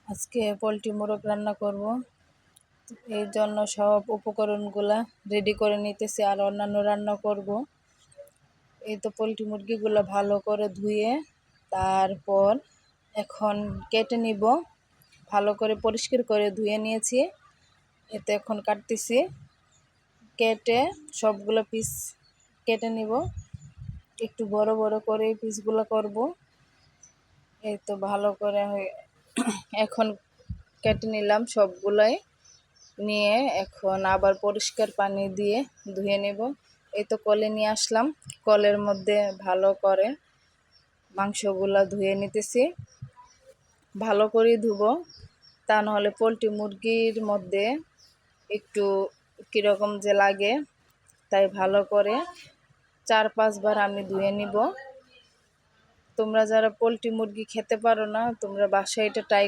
আজকে পোলট্রি মোরগ রান্না করব। এই জন্য সব উপকরণগুলা রেডি করে নিতেছি, আর অন্যান্য রান্না করব। এই তো পোলট্রি মুরগিগুলো ভালো করে ধুয়ে তারপর এখন কেটে নিব। ভালো করে পরিষ্কার করে ধুয়ে নিয়েছি। এতে এখন কাটতেছি, কেটে সবগুলো পিস কেটে নিব। একটু বড় বড় করে পিসগুলো করব। এই তো ভালো করে এখন কেটে নিলাম সবগুলাই। নিয়ে এখন আবার পরিষ্কার পানি দিয়ে ধুয়ে নেব। এই তো কলে নিয়ে আসলাম, কলের মধ্যে ভালো করে মাংসগুলা ধুয়ে নিতেছি। ভালো করে ধুবো, তা নাহলে পোলট্রি মুরগির মধ্যে একটু কীরকম যে লাগে, তাই ভালো করে 4-5 বার আমি ধুয়ে নিব। তোমরা যারা পোলট্রি মুরগি খেতে পারো না, তোমরা বাসায় এটা ট্রাই